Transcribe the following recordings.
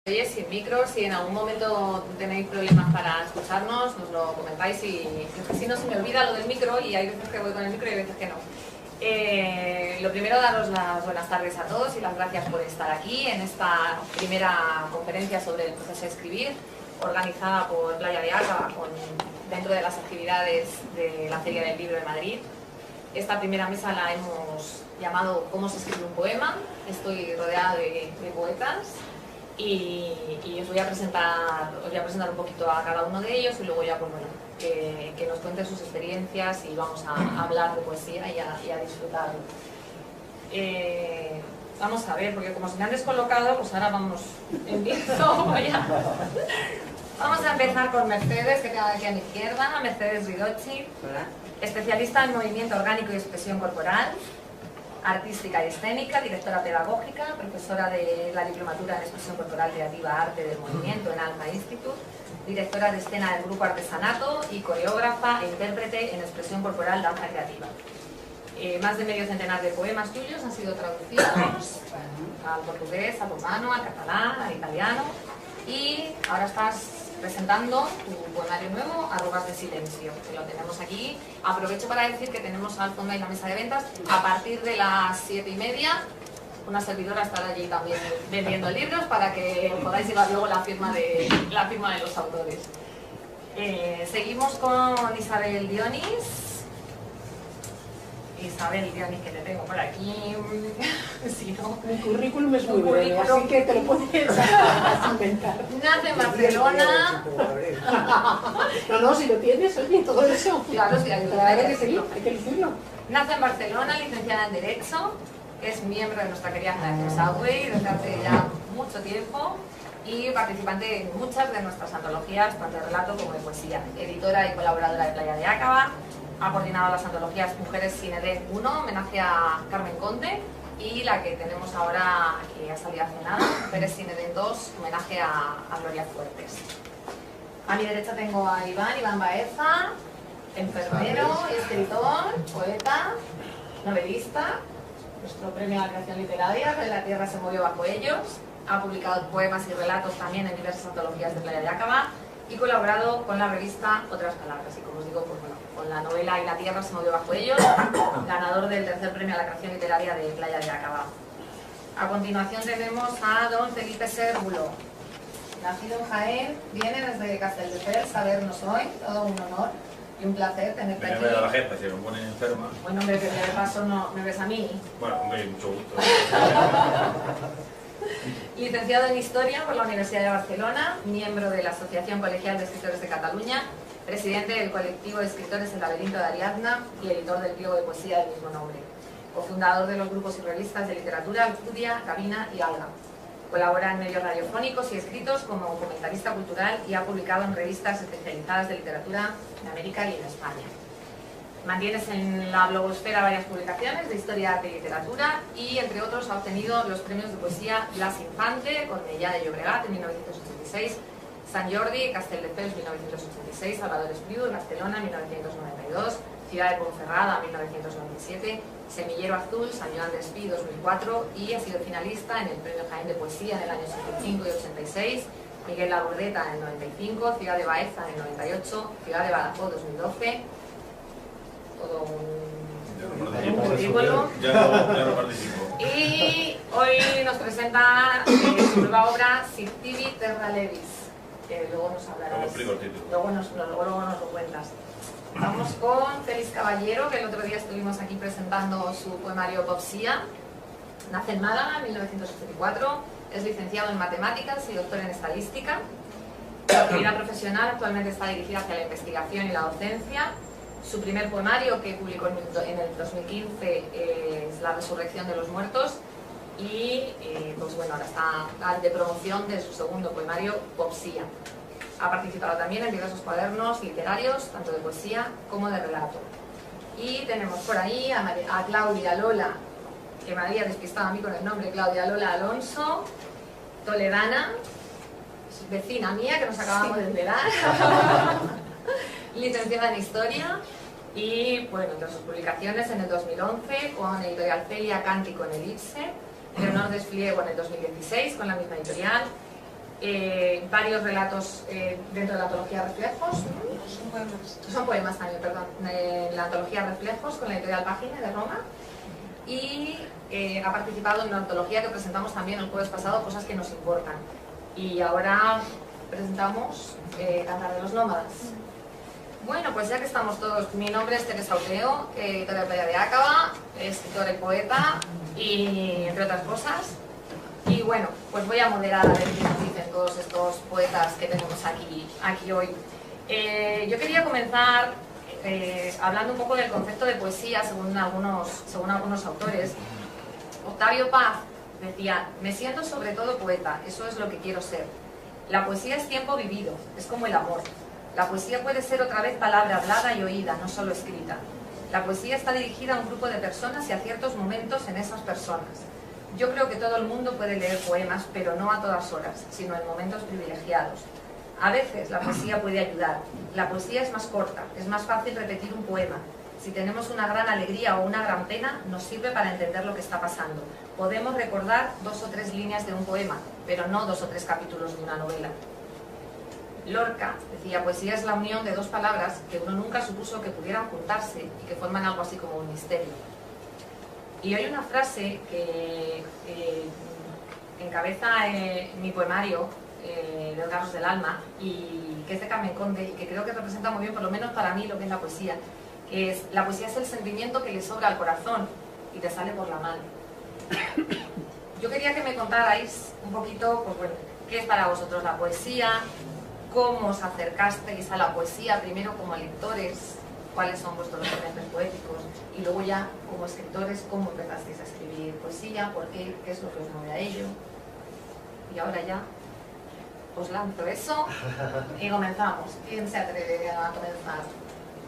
Oye, sin micro, si en algún momento tenéis problemas para escucharnos, nos lo comentáis y si no se me olvida lo del micro y hay veces que voy con el micro y hay veces que no. Lo primero, daros las buenas tardes a todos y las gracias por estar aquí en esta primera conferencia sobre el proceso de escribir, organizada por Playa de Acaba dentro de las actividades de la Feria del Libro de Madrid. Esta primera mesa la hemos llamado ¿Cómo se escribe un poema? Estoy rodeada de poetas. Y os voy a presentar un poquito a cada uno de ellos y luego ya pues bueno, que nos cuenten sus experiencias y vamos a hablar de poesía y a disfrutarlo. Vamos a ver, porque como se me han descolocado, pues ahora empiezo. Vamos a empezar con Mercedes, que queda aquí a mi izquierda, Mercedes Ridocci, especialista en movimiento orgánico y expresión corporal, artística y escénica, directora pedagógica, profesora de la diplomatura en expresión corporal creativa Arte del Movimiento en Alma Institute, directora de escena del grupo Artesanato y coreógrafa e intérprete en expresión corporal danza creativa. Más de medio centenar de poemas tuyos han sido traducidos al portugués, al rumano, al catalán, al italiano y ahora estás presentando tu poemario nuevo, Arrugas de Silencio, que lo tenemos aquí. Aprovecho para decir que tenemos al fondo y la mesa de ventas. A partir de las 7:30, una servidora estará allí también vendiendo libros para que podáis llevar luego la firma de los autores. Seguimos con Isabel Dionis. Isabel Dionis, que te tengo por aquí. Si no, mi currículum es muy breve, así que te lo puedes inventar. Nace en Barcelona. No, si lo tienes, oye, todo eso. Claro, sí, hay que decirlo. Nace en Barcelona, licenciada en Derecho, es miembro de nuestra querida Generación Southway desde hace ya mucho tiempo y participante en muchas de nuestras antologías, tanto de relato como de poesía. Editora y colaboradora de Playa de Acaba. Ha coordinado las antologías Mujeres sin Edén 1, homenaje a Carmen Conde, y la que tenemos ahora, que ha salido hace nada, Mujeres sin Edén 2, homenaje a Gloria Fuertes. A mi derecha tengo a Iván Baeza, enfermero, escritor, poeta, novelista, nuestro premio a la creación literaria, La Tierra se movió bajo ellos, ha publicado poemas y relatos también en diversas antologías de Playa de Acaba y colaborado con la revista Otras Palabras, y como os digo, pues bueno, con la novela Y la Tierra se movió bajo ellos, ganador del tercer premio a la creación literaria de Playa de Acaba. A continuación tenemos a don Felipe Sérvulo, nacido en Jaén, viene desde Castelldefels a vernos hoy, todo un honor y un placer tenerte aquí. Me da la jefa, si me pone enferma. Bueno, hombre, que de paso no me ves a mí. Bueno, hombre, mucho gusto. Licenciado en Historia por la Universidad de Barcelona, miembro de la Asociación Colegial de Escritores de Cataluña, presidente del colectivo de escritores El Laberinto de Ariadna y editor del pliego de poesía del mismo nombre. Cofundador de los grupos y revistas de literatura Alcudia, Gabina y Alga. Colabora en medios radiofónicos y escritos como comentarista cultural y ha publicado en revistas especializadas de literatura en América y en España. Mantienes en la blogosfera varias publicaciones de historia, arte y literatura y, entre otros, ha obtenido los premios de poesía Blas Infante, Cornellà de Llobregat en 1986, Sant Jordi, Castelldefels 1986, Salvador Espriu, Barcelona 1992, Ciudad de Ponferrada 1997, Semillero Azul, San Joan d'Espí 2004 y ha sido finalista en el Premio Jaén de Poesía en el año 85 y 86, Miguel La Bordeta en el 95, Ciudad de Baeza en el 98, Ciudad de Badajoz 2012, todo un currículum. Ya no participo. Y hoy nos presenta su nueva obra Sictivi Terra Levis, que luego nos hablarás. Luego explico el título. Luego nos lo cuentas. Vamos con Félix Caballero, que el otro día estuvimos aquí presentando su poemario Poesía. Nace en Málaga en 1984, es licenciado en Matemáticas y doctor en Estadística. Su actividad profesional actualmente está dirigida hacia la investigación y la docencia. Su primer poemario, que publicó en el 2015, es La Resurrección de los Muertos. Y pues bueno, ahora está de promoción de su segundo poemario, Poesía. Ha participado también en diversos cuadernos literarios, tanto de poesía como de relato. Y tenemos por ahí a Claudia Lola, que me había despistado a mí con el nombre, Claudia Lola Alonso, toledana, vecina mía, que nos acabamos de enterar, licenciada en Historia. Y bueno, entre sus publicaciones en el 2011 con Editorial Celia Cántico en el IPSE, Leonor Despliego en el 2016 con la misma editorial, varios relatos dentro de la antología Reflejos. Son poemas también, perdón. La antología Reflejos con la editorial Página de Roma. Y ha participado en una antología que presentamos también el jueves pasado, Cosas que nos importan. Y ahora presentamos Cantar de los Nómadas. Bueno, pues ya que estamos todos, mi nombre es Teresa Oteo, editora de Playa de Acaba, escritora y poeta, y entre otras cosas. Y bueno, pues voy a moderar a ver qué nos dicen todos estos poetas que tenemos aquí hoy. Yo quería comenzar hablando un poco del concepto de poesía según algunos autores. Octavio Paz decía: me siento sobre todo poeta, eso es lo que quiero ser. La poesía es tiempo vivido, es como el amor. La poesía puede ser otra vez palabra hablada y oída, no solo escrita. La poesía está dirigida a un grupo de personas y a ciertos momentos en esas personas. Yo creo que todo el mundo puede leer poemas, pero no a todas horas, sino en momentos privilegiados. A veces la poesía puede ayudar. La poesía es más corta, es más fácil repetir un poema. Si tenemos una gran alegría o una gran pena, nos sirve para entender lo que está pasando. Podemos recordar 2 o 3 líneas de un poema, pero no 2 o 3 capítulos de una novela. Lorca decía: poesía es la unión de 2 palabras que uno nunca supuso que pudieran juntarse y que forman algo así como un misterio. Y hay una frase que encabeza mi poemario de Órganos del Alma, y que es de Carmen Conde, y que creo que representa muy bien, por lo menos para mí, lo que es la poesía, que es: la poesía es el sentimiento que le sobra al corazón y te sale por la mano. Yo quería que me contarais un poquito, pues bueno, qué es para vosotros la poesía, cómo os acercasteis a la poesía, primero como lectores, cuáles son vuestros referentes poéticos, y luego ya como escritores, cómo empezasteis a escribir poesía, por qué es lo que os mueve a ello. Y ahora ya os lanzo eso y comenzamos. ¿Quién se atreve a comenzar?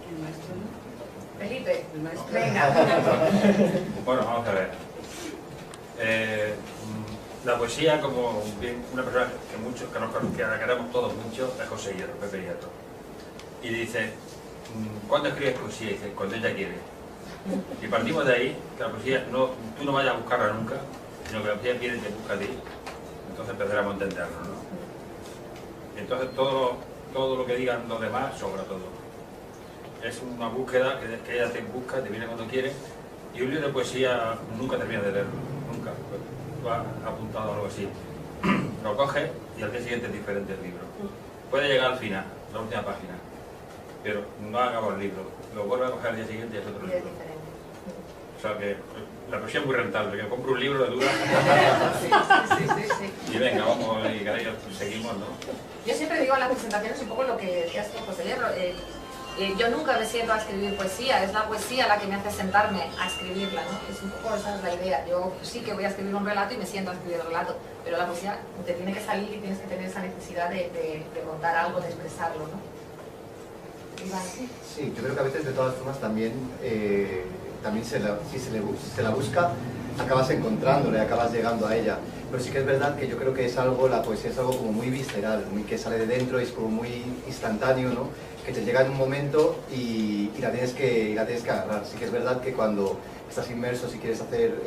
¿El maestro? Felipe, El maestro. venga. Bueno, vamos a ver. La poesía, como bien una persona que la queremos todos mucho, es José Hierro, Pepe Hierro. Y dice: ¿cuándo escribes poesía? Y dice: cuando ella quiere. Y partimos de ahí, que la poesía, tú no vayas a buscarla nunca, sino que la poesía viene y te busca a ti. Entonces empezaremos a entenderlo, ¿no? Y entonces todo lo que digan los demás sobra todo. Es una búsqueda que ella te busca, te viene cuando quiere. Y un libro de poesía nunca terminas de leerlo, nunca. Tú has apuntado algo así. Lo coges y al día siguiente es diferente el libro. Puede llegar al final, la última página, pero no acaba el libro. Lo vuelve a coger al día siguiente y es otro Y es libro. diferente. O sea que la poesía es muy rentable. Que compro un libro de dura Sí. y venga, vamos, y caray, seguimos, ¿no? Yo siempre digo en las presentaciones un poco lo que decías tú, José Hierro. Yo nunca me siento a escribir poesía, es la poesía la que me hace sentarme a escribirla, ¿no? Es un poco esa es la idea. Yo sí que voy a escribir un relato y me siento a escribir el relato, pero la poesía te tiene que salir y tienes que tener esa necesidad de contar algo, de expresarlo, ¿no? Iván. Sí, yo creo que a veces de todas formas también, si se la busca, acabas encontrándole, acabas llegando a ella. Pero sí que es verdad que yo creo que es algo, la poesía es algo como muy visceral, muy que sale de dentro y es como muy instantáneo, ¿no? Que te llega en un momento y la tienes que agarrar. Sí que es verdad que cuando estás inmerso, si quieres hacer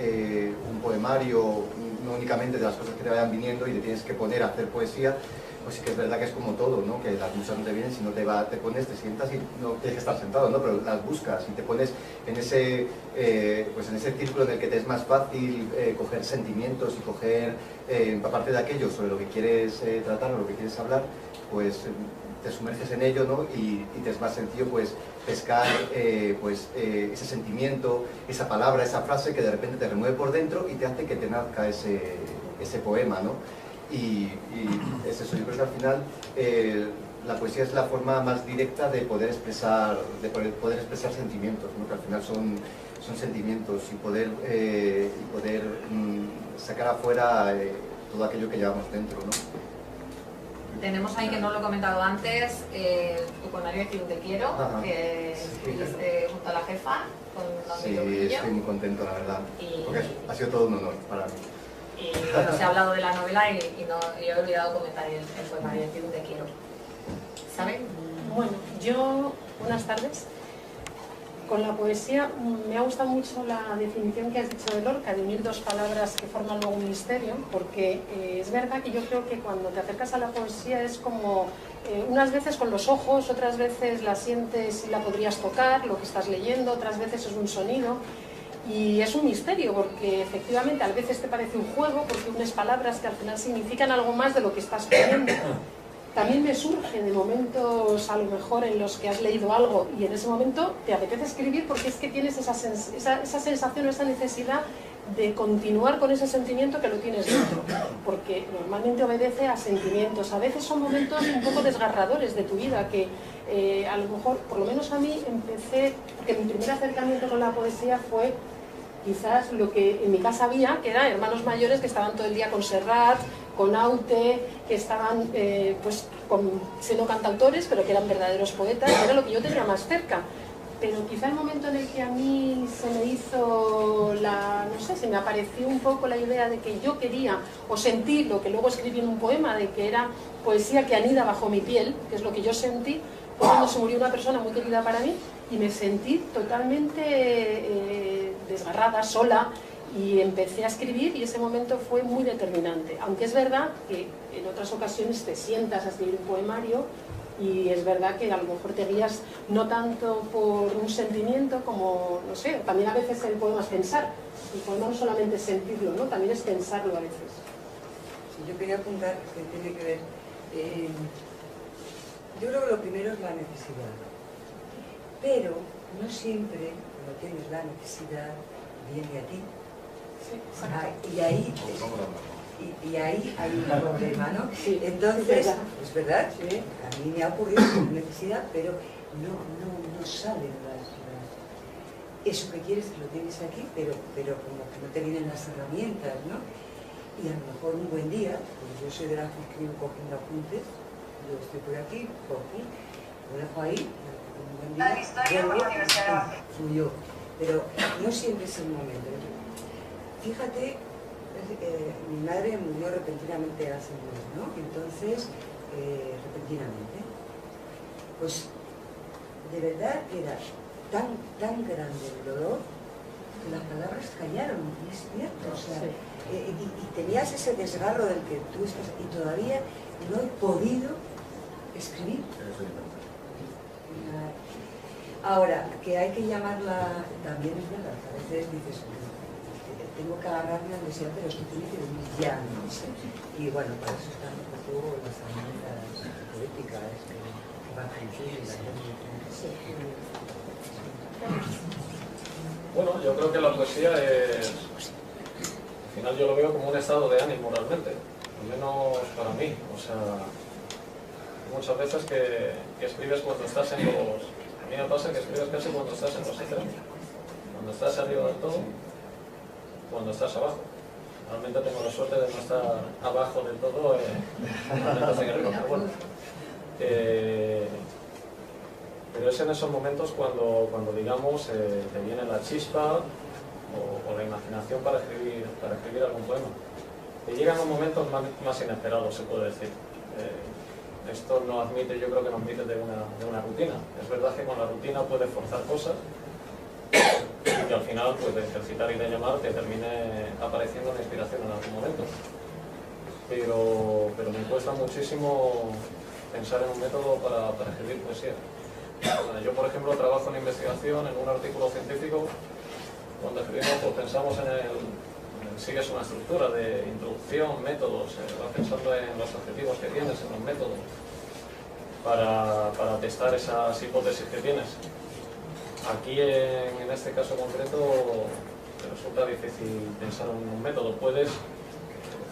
un poemario, no únicamente de las cosas que te vayan viniendo y te tienes que poner a hacer poesía, pues sí que es verdad que es como todo, ¿no? Que las musas no te vienen, sino te pones, te sientas y no tienes que estar sentado, ¿no? Pero las buscas y te pones en ese, pues en ese círculo en el que te es más fácil coger sentimientos y coger, empaparte de aquello sobre lo que quieres tratar o lo que quieres hablar, pues te sumerges en ello, ¿no? Y te es más sencillo pues pescar ese sentimiento, esa palabra, esa frase que de repente te remueve por dentro y te hace que te nazca ese poema, ¿no? Y es eso. Yo creo que al final la poesía es la forma más directa de poder expresar sentimientos, ¿no? Que al final son sentimientos y poder sacar afuera todo aquello que llevamos dentro, ¿no? Tenemos ahí, que no lo he comentado antes, tu poemario de Te quiero, Ajá. que escribiste junto a la jefa, con Sí, Don Trujillo. estoy muy contento, la verdad, Y- porque ha sido todo un honor para mí. Y bueno, se ha hablado de la novela y yo he olvidado comentar el poemario de Te quiero. ¿Saben? Bueno, yo, buenas tardes. Con la poesía me ha gustado mucho la definición que has dicho de Lorca, de unir dos palabras que forman luego un misterio, porque es verdad que yo creo que cuando te acercas a la poesía es como unas veces con los ojos, otras veces la sientes y la podrías tocar, lo que estás leyendo, otras veces es un sonido. Y es un misterio porque efectivamente a veces te parece un juego porque unes palabras que al final significan algo más de lo que estás leyendo. También me surge de momentos a lo mejor en los que has leído algo y en ese momento te apetece escribir porque es que tienes esa sensación o esa necesidad de continuar con ese sentimiento que lo tienes dentro, porque normalmente obedece a sentimientos. A veces son momentos un poco desgarradores de tu vida que a lo mejor, por lo menos a mí, empecé, porque mi primer acercamiento con la poesía fue quizás lo que en mi casa había, que eran hermanos mayores que estaban todo el día con Serrat, con Aute, que estaban pues siendo cantautores, pero que eran verdaderos poetas, era lo que yo tenía más cerca. Pero quizá el momento en el que a mí se me hizo no sé, se me apareció un poco la idea de que yo quería, o sentí lo que luego escribí en un poema, de que era poesía que anida bajo mi piel, que es lo que yo sentí, fue cuando se murió una persona muy querida para mí, y me sentí totalmente desgarrada, sola, y empecé a escribir y ese momento fue muy determinante. Aunque es verdad que en otras ocasiones te sientas a escribir un poemario y es verdad que a lo mejor te guías no tanto por un sentimiento como, no sé, también a veces el poema es pensar. El poema no solamente es sentirlo, ¿no? También es pensarlo a veces. Sí, yo quería apuntar que tiene que ver... yo creo que lo primero es la necesidad. Pero no siempre, cuando tienes la necesidad, viene a ti. Sí, y ahí hay un problema, ¿no? Sí, entonces, es verdad, sí, a mí me ha ocurrido con necesidad, pero no salen eso que quieres, que lo tienes aquí, pero como que no te vienen las herramientas, ¿no? Y a lo mejor un buen día, pues yo soy de las que escribo cogiendo apuntes, yo estoy por aquí, lo dejo ahí, un buen día, fluyó, pero no siempre es el momento. Fíjate, mi madre murió repentinamente hace un mes, ¿no? Entonces, repentinamente, pues de verdad era tan grande el dolor que las palabras callaron, y es cierto, o sea, y tenías ese desgarro del que tú estás, y todavía no he podido escribir. Ahora, que hay que llamarla, también es verdad, a veces dices, tengo que agarrarme al deseo, pero esto tiene que venir ya, ¿no? Y bueno, para eso están un poco las herramientas políticas que van a funcionar. Bueno, yo creo que la poesía es, al final yo lo veo como un estado de ánimo realmente, al menos para mí. O sea, muchas veces que escribes cuando estás en los... A mí me pasa que escribes casi cuando estás en los extremos, cuando estás arriba del todo, cuando estás abajo. Realmente tengo la suerte de no estar abajo del todo, pero bueno. Pero es en esos momentos cuando digamos, te viene la chispa o la imaginación para escribir algún poema. Te llegan los momentos más inesperados, se puede decir. Esto no admite, yo creo que no admite de una rutina. Es verdad que con la rutina puedes forzar cosas y que al final, pues, de ejercitar y de llamar, te termine apareciendo una inspiración en algún momento. Pero me cuesta muchísimo pensar en un método para escribir poesía. Yo, por ejemplo, trabajo en investigación, en un artículo científico. Cuando escribimos, pues pensamos sigues una estructura de introducción, métodos, vas pensando en los objetivos que tienes, en los métodos, para testar esas hipótesis que tienes. Aquí, en este caso concreto, te resulta difícil pensar en un método. Puedes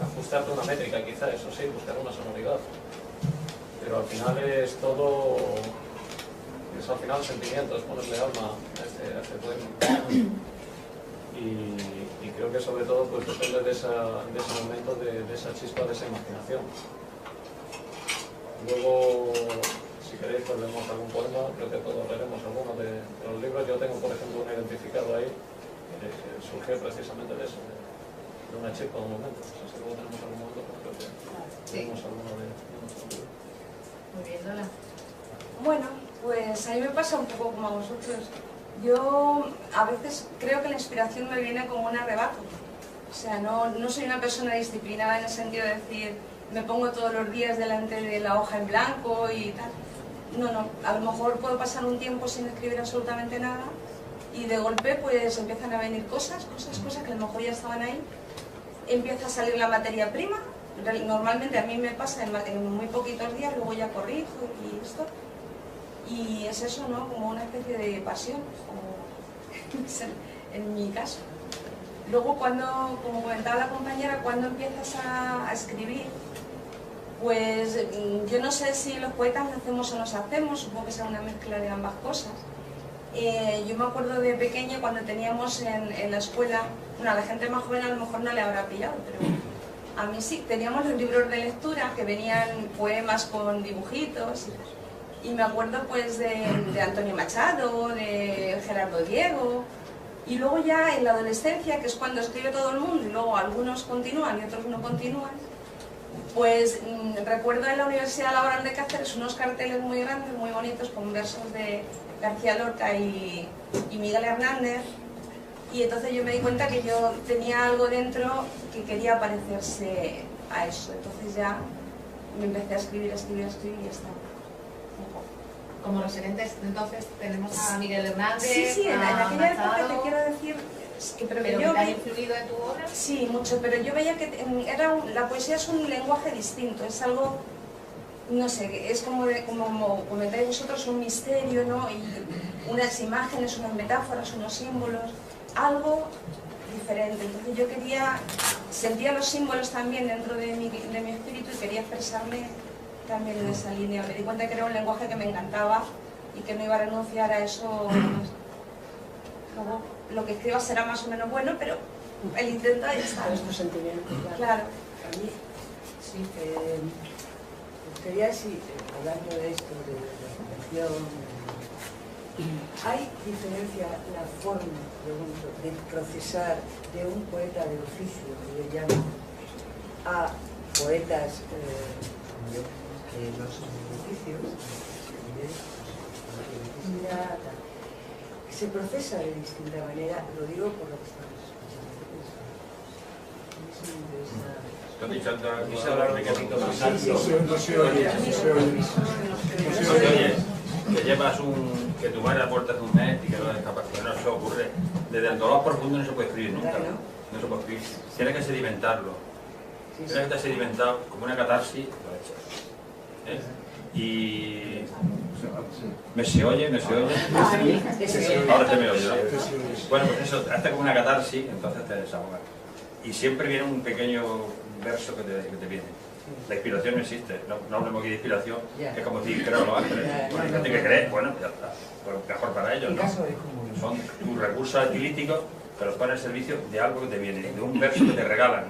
ajustarte una métrica, quizá, eso sí, buscar una sonoridad, pero al final es todo... Es al final sentimiento, es ponerle alma a este poema. Y creo que sobre todo pues depende de ese momento, de esa chispa, de esa imaginación. Luego, si queréis, pues leemos algún poema, creo que todos leeremos algunos de los libros. Yo tengo, por ejemplo, uno identificado ahí, que surgió precisamente de eso, de una chispa de un momento. O sea, si luego tenemos algún momento, pues creo que leemos alguno de nuestros libros. Muy bien, Lola. Bueno, pues a mí me pasa un poco como a vosotros. Yo a veces creo que la inspiración me viene como un arrebato. O sea, no soy una persona disciplinada en el sentido de decir, me pongo todos los días delante de la hoja en blanco y tal. No, a lo mejor puedo pasar un tiempo sin escribir absolutamente nada y de golpe pues empiezan a venir cosas que a lo mejor ya estaban ahí. Empieza a salir la materia prima. Normalmente a mí me pasa en muy poquitos días, luego ya corrijo y esto. Y es eso, ¿no? Como una especie de pasión, como en mi caso. Luego cuando, como comentaba la compañera, cuando empiezas a escribir, pues yo no sé si los poetas nacemos o nos hacemos, supongo que será una mezcla de ambas cosas. Yo me acuerdo de pequeña cuando teníamos en la escuela, bueno, a la gente más joven a lo mejor no le habrá pillado, pero a mí sí, teníamos los libros de lectura que venían poemas con dibujitos. Y me acuerdo pues de Antonio Machado, de Gerardo Diego, y luego ya en la adolescencia, que es cuando escribe todo el mundo y luego algunos continúan y otros no continúan, pues recuerdo en la Universidad Laboral de Cáceres unos carteles muy grandes, muy bonitos, con versos de García Lorca y Miguel Hernández, y entonces yo me di cuenta que yo tenía algo dentro que quería parecerse a eso, entonces ya me empecé a escribir y ya está. Como referentes, entonces, tenemos a Miguel Hernández, Sí, en aquella época Machado, te quiero decir... ¿Pero que te ha influido en tu obra? Sí, mucho, pero yo veía que la poesía es un lenguaje distinto, es algo, no sé, es como comentáis vosotros, un misterio, ¿no? Y unas imágenes, unas metáforas, unos símbolos, algo diferente. Entonces yo sentía los símbolos también dentro de mi espíritu y quería expresarme también en esa línea. Me di cuenta que era un lenguaje que me encantaba y que no iba a renunciar a eso. Luego, lo que escriba será más o menos bueno, pero el intento ahí está. Es tu sentimiento. Claro. A mí, sí, me gustaría, sí, hablando de esto, de la fundación, ¿hay diferencia la forma, pregunto, de procesar de un poeta de oficio, que le llaman, a poetas como yo, que no son de oficios, que se procesa de distinta manera? Lo digo por lo que estamos escuchando. Quise hablar un poquito más alto. No se oye. Que llevas que tu madre aporta hace un mes y que no es capaz, que no se ocurre. Desde el dolor profundo no se puede escribir nunca. No se puede escribir. Tienes que sedimentarlo. Tienes que estar sedimentado como una catarsis, lo echas. Y ¿se oye? Ahora se me oye, ¿no? Bueno, pues eso, hasta como una catarsis, entonces te desahogas. Y siempre viene un pequeño verso que te viene. La inspiración no existe, no hablemos aquí de inspiración, es como decir, creo los ángeles. Bueno, hay gente que cree, bueno, ya está, pues mejor para ellos, ¿no? Son tus recursos estilísticos que los pones al servicio de algo que te viene, de un verso que te regalan.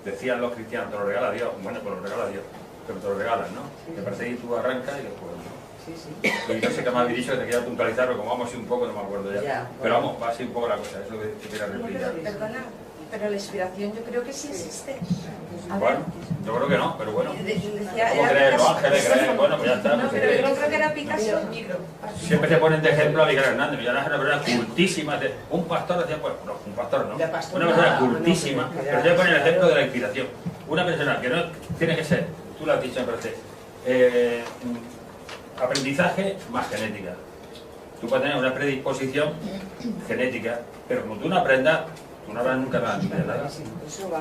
Decían los cristianos, te lo regala Dios, bueno, pues lo regala Dios, pero te lo regalan, ¿no? Me parece que tú arrancas y después, ¿no? Y no sé qué más habéis dicho, que te quería puntualizarlo, como vamos así un poco, no me acuerdo ya. Pero vamos, va así un poco la cosa, eso que quería replicar. Perdona, pero la inspiración yo creo que sí existe. Bueno, yo creo que no, pero bueno. ¿Cómo Decía, crees los ángeles? Bueno, pues ya está. No, pero yo creo que era Picasso. Siempre se ponen de ejemplo a Miguel Hernández. Miguel Hernández es una persona cultísima. Un pastor decía, pues, no, un pastor no. Una persona cultísima, pero se pone el ejemplo de la inspiración. Una persona que no tiene que ser, tú lo has dicho, me parece, aprendizaje más genética. Tú puedes tener una predisposición genética, pero como tú no aprendas, tú no habrás nunca nada.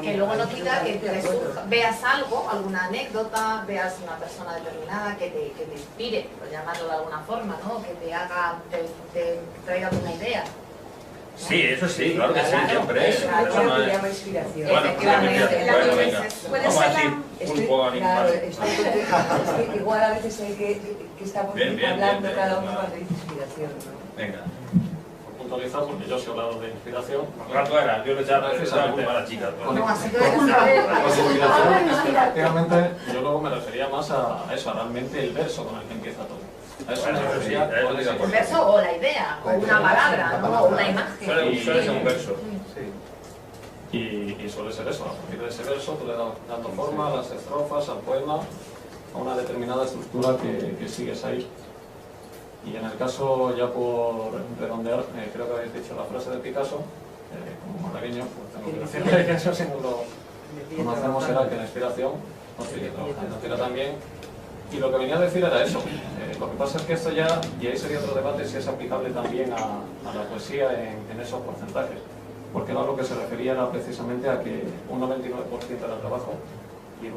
Que luego no quita que veas algo, alguna anécdota, veas una persona determinada que te inspire, por llamarlo de alguna forma, ¿no? Que te haga, te traiga una idea. Sí, eso sí, claro que sí, siempre. Eso no se llama inspiración. Bueno, bueno, venga. Vamos a decir un poco Claro, animal. es que igual a veces hay que estamos hablando cada uno cuando dice inspiración, ¿no? Venga. Puntualizar, porque yo sí he hablado de inspiración. Rato era, yo le echaba la culpa a la chica. No, así que Efectivamente, yo luego me refería más a eso, a realmente el verso con el que empieza todo. A eso me refería. el verso o la idea, o una palabra, ¿no? O una imagen. Suele ser un verso. Y suele ser eso, a partir de ese verso tú le das dando forma a las estrofas, al poema, a una determinada estructura que sigues ahí. Y en el caso, ya por redondear, creo que habéis dicho la frase de Picasso, como malagueño, pues tengo que decirle que eso sí no lo conocemos, era que la inspiración no tira tan bien. Y lo que venía a decir era eso. Lo que pasa es que esto ya, y ahí sería otro debate, si es aplicable también a la poesía en esos porcentajes. Porque a lo que se refería era precisamente a que un 99% era trabajo y el 1%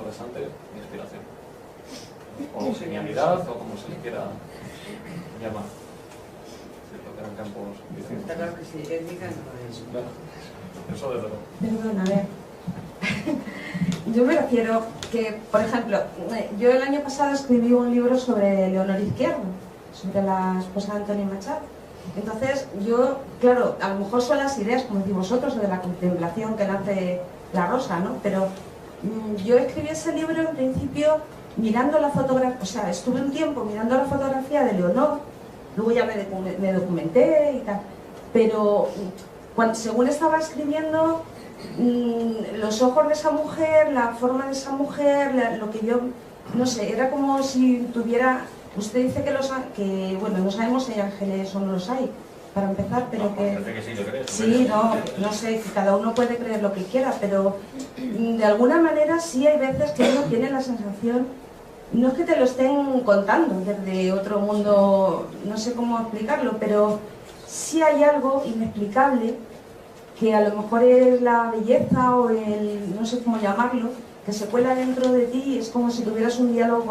restante inspiración. O genialidad, o como se le quiera llamar. Cierto que eran campos distintos. Está claro que sí, étnica no es. Bueno, eso desde luego. Perdón, a ver. Yo me refiero que, por ejemplo, yo el año pasado escribí un libro sobre Leonor Izquierdo, sobre la esposa de Antonio Machado. Entonces, yo, claro, a lo mejor son las ideas, como decís vosotros, de la contemplación que nace la rosa, ¿no? Pero yo escribí ese libro en principio mirando la fotografía, o sea, estuve un tiempo mirando la fotografía de Leonor, luego ya me documenté y tal, pero según estaba escribiendo, los ojos de esa mujer, la forma de esa mujer, lo que yo, no sé, era como si tuviera... Usted dice que bueno, no sabemos si hay ángeles o no los hay, para empezar, pero no, que... que sí, lo crees, sí, no sé, que cada uno puede creer lo que quiera, pero de alguna manera sí hay veces que uno tiene la sensación, no es que te lo estén contando desde otro mundo, no sé cómo explicarlo, pero sí hay algo inexplicable que a lo mejor es la belleza o el, no sé cómo llamarlo, que se cuela dentro de ti, es como si tuvieras un diálogo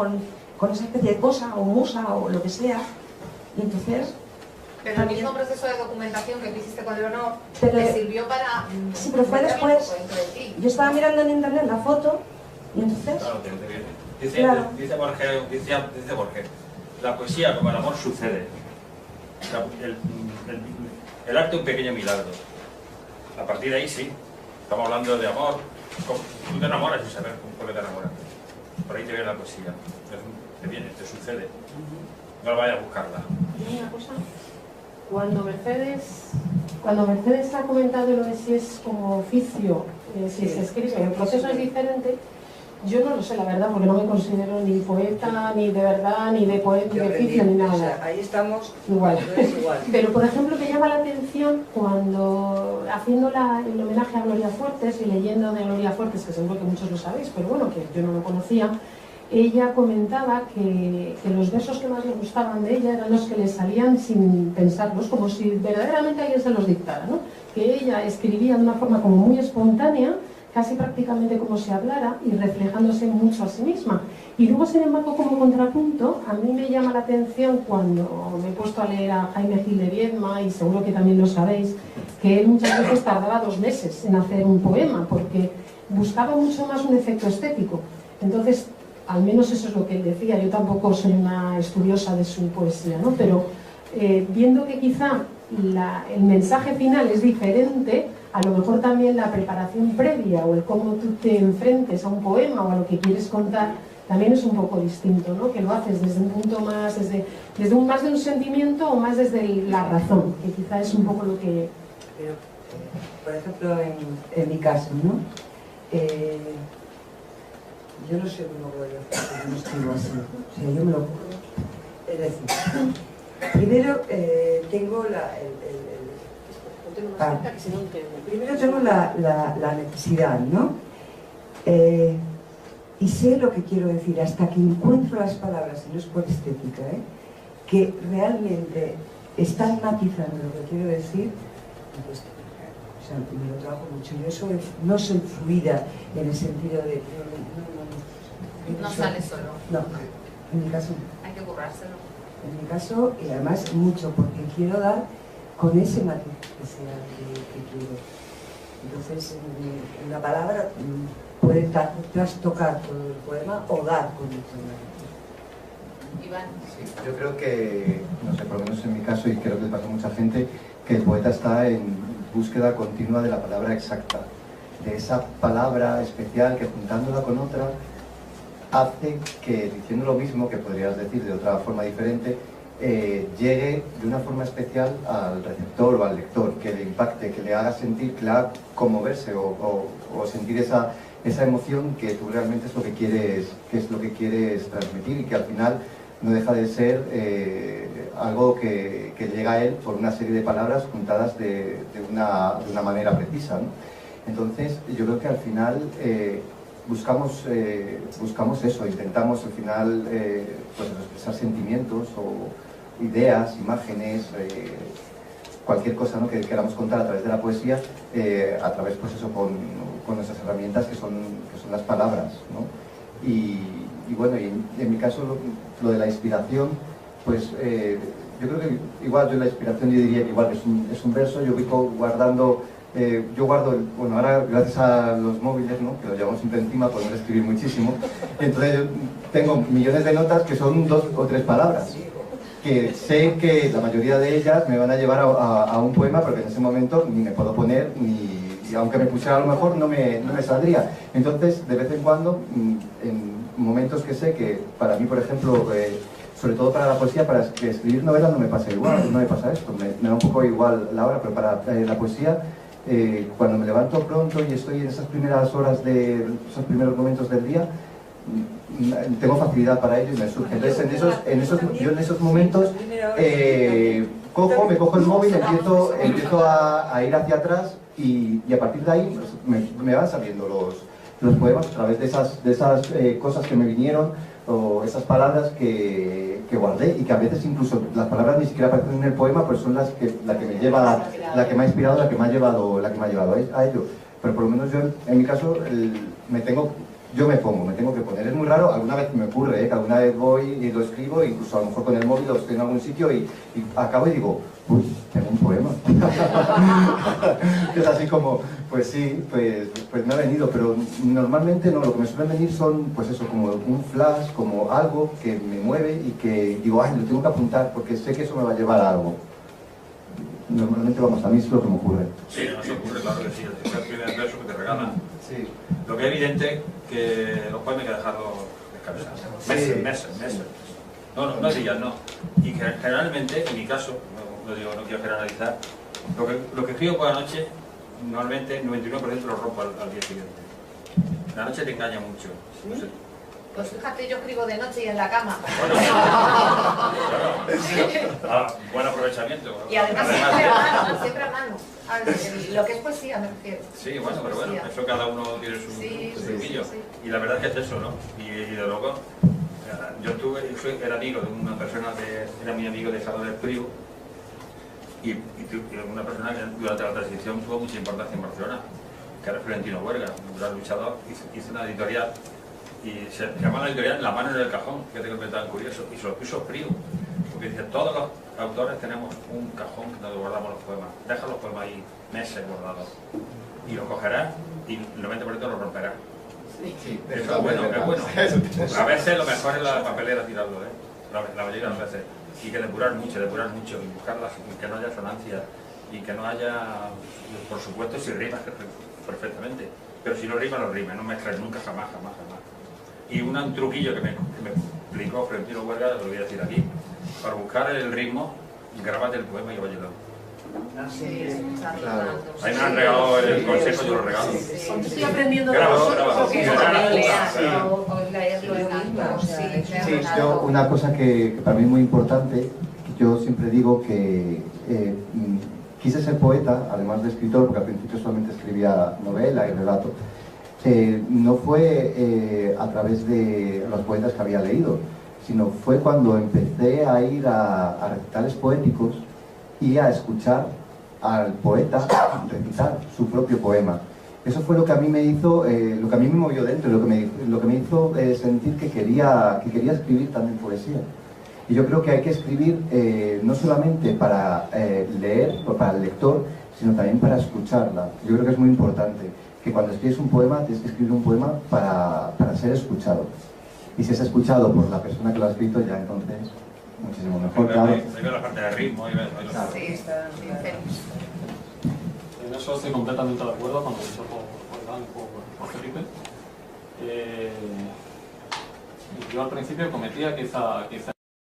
con esa especie de cosa o musa o lo que sea, y entonces... Pero el mismo proceso de documentación que tú hiciste con Leonor Pero, te sirvió para... sí, pero fue después. Yo estaba mirando en internet la foto y entonces... Claro, te viene. Dice, Claro. dice Borges, la poesía como el amor sucede. El arte un pequeño milagro. A partir de ahí sí, estamos hablando de amor. Tú te enamoras sin saber por qué te enamoras. Por ahí te viene la poesía. Te viene, te sucede. No vayas a buscarla. Y una cosa, cuando Mercedes ha comentado lo de si es como oficio, si se escribe, el proceso es diferente, yo no lo sé la verdad, porque no me considero ni poeta, ni de verdad, ni de poeta, ni de oficio, ni nada. O sea, ahí estamos igual. igual. Pero por ejemplo me llama la atención cuando haciendo el homenaje a Gloria Fuertes y leyendo de Gloria Fuertes, que seguro que muchos lo sabéis, pero bueno, que yo no lo conocía, ella comentaba que los versos que más le gustaban de ella eran los que le salían sin pensarlos, como si verdaderamente alguien se los dictara, ¿no? Que ella escribía de una forma como muy espontánea, casi prácticamente como si hablara y reflejándose mucho a sí misma. Y luego, sin embargo, como contrapunto, a mí me llama la atención cuando me he puesto a leer a Jaime Gil de Viedma, y seguro que también lo sabéis, que él muchas veces tardaba 2 meses en hacer un poema, porque buscaba mucho más un efecto estético. Entonces, al menos eso es lo que él decía. Yo tampoco soy una estudiosa de su poesía, ¿no? Pero viendo que quizá el mensaje final es diferente, a lo mejor también la preparación previa o el cómo tú te enfrentes a un poema o a lo que quieres contar también es un poco distinto, ¿no? Que lo haces desde un punto más, más de un sentimiento o más desde la razón, que quizá es un poco lo que... Pero, por ejemplo, en mi caso, ¿no? Yo no sé cómo voy a hacer, yo no escribo así. O sea, yo me lo ocurro. Es decir, primero tengo primero tengo la necesidad, ¿no? Y sé lo que quiero decir hasta que encuentro las palabras, y no es por estética, que realmente están matizando lo que quiero decir. Pues, o sea, me lo trabajo mucho. Yo no soy fluida en el sentido de... No sale solo. No, en mi caso hay que currárselo. En mi caso, y además mucho, porque quiero dar con ese matiz que quiero. Entonces, una palabra puede trastocar todo el poema o dar con el poema. Iván. Sí, yo creo que, no sé, por lo menos en mi caso, y creo que le pasa a mucha gente, que el poeta está en búsqueda continua de la palabra exacta, de esa palabra especial que juntándola con otra hace que, diciendo lo mismo, que podrías decir de otra forma diferente, llegue de una forma especial al receptor o al lector, que le impacte, que le haga sentir, que le haga conmoverse o sentir esa emoción que tú realmente es lo que quieres transmitir, y que al final no deja de ser algo que llega a él por una serie de palabras juntadas de una manera precisa, ¿no? Entonces, yo creo que al final buscamos eso, intentamos al final pues expresar sentimientos o ideas, imágenes, cualquier cosa, ¿no?, que queramos contar a través de la poesía, a través, pues eso, con nuestras herramientas que son las palabras, ¿no? Y bueno, y en mi caso lo de la inspiración, pues yo creo que igual la inspiración yo diría que igual es un verso. Yo voy guardando, bueno, ahora gracias a los móviles, ¿no?, que los llevamos siempre encima, podemos escribir muchísimo, entonces yo tengo millones de notas que son 2 o 3 palabras, que sé que la mayoría de ellas me van a llevar a un poema, porque en ese momento ni me puedo poner, y aunque me pusiera a lo mejor no me saldría. Entonces, de vez en cuando, en momentos que sé que para mí, por ejemplo, sobre todo para la poesía, para escribir novelas no me pasa igual, no me pasa esto, me da un poco igual la hora, pero para la poesía, cuando me levanto pronto y estoy en esas primeras horas esos primeros momentos del día, tengo facilidad para ello y me surge. Entonces, yo en esos momentos me cojo el móvil, empiezo a ir hacia atrás y a partir de ahí pues, me van saliendo los poemas a través de esas cosas que me vinieron, o esas palabras que guardé, y que a veces incluso las palabras ni siquiera aparecen en el poema, pues son la que me ha inspirado, la que me ha llevado a ello. Pero por lo menos yo, en mi caso, me tengo que poner. Es muy raro, alguna vez me ocurre, que alguna vez voy y lo escribo, incluso a lo mejor con el móvil, o estoy en algún sitio y acabo y digo, uy, tengo un poema. Es así como, pues sí, pues me ha venido, pero normalmente no, lo que me suelen venir son, pues eso, como un flash, como algo que me mueve y que digo, ay, lo tengo que apuntar porque sé que eso me va a llevar a algo. Normalmente, vamos, a mí es lo que me ocurre. Sí, nos ocurre, claro que sí, es el primer verso que te regalan. Sí. Lo que es evidente que los poemas hay que dejarlos descansar. Meses. No días, no. Y que generalmente, en mi caso, no quiero generalizar, lo que escribo por la noche, normalmente 99% lo rompo al día siguiente. La noche te engaña mucho. No sé. Pues fíjate, yo escribo de noche y en la cama. Bueno, buen aprovechamiento. Y además siempre a mano. Lo que es poesía, me refiero. Sí, bueno, pero bueno, eso cada uno tiene su truquillo. Sí. Y la verdad es que es eso, ¿no? Y de luego, yo era amigo de una persona era muy amigo de Salvador Espriu, y una persona que durante la transición tuvo mucha importancia en Barcelona, que era Florentino Huerga, un gran luchador, hizo una editorial, y se llama la editorial La mano en el cajón, que tengo que tan curioso, y se lo puso Espriu, porque dice, todos los autores tenemos un cajón donde guardamos los poemas, deja los poemas ahí meses guardados, y los cogerás y el 90% los romperás. Sí, eso es bueno, es bueno. A veces lo mejor es la papelera tirarlo, la mayoría de las veces. Y que depurar mucho, y buscarlas, que no haya sonancias, y que no haya, por supuesto, si rimas perfectamente, pero si no rima, no mezcles nunca, jamás. Y un truquillo que me explicó Florentino Huerga, lo voy a decir aquí, para buscar el ritmo, grábate el poema y lo va ayudando. Claro. Ahí me han regalado el consejo, yo lo regalo. Estoy aprendiendo de vosotros. Sí, yo una cosa que para mí es muy importante, yo siempre digo que quise ser poeta, además de escritor, porque al principio solamente escribía novela y relato. No fue a través de los poetas que había leído, sino fue cuando empecé a ir a recitales poéticos y a escuchar al poeta recitar su propio poema. Eso fue lo que a mí me hizo, lo que a mí me movió dentro, lo que me hizo sentir que quería escribir también poesía. Y yo creo que hay que escribir no solamente para leer o para el lector, sino también para escucharla. Yo creo que es muy importante que cuando escribes un poema, tienes que escribir un poema para ser escuchado. Y si es escuchado por la persona que lo ha escrito, ya entonces muchísimo mejor, claro. Hay la parte de ritmo, Sí, está bien. En eso estoy completamente de acuerdo con lo dicho por Felipe. Yo al principio cometía quizá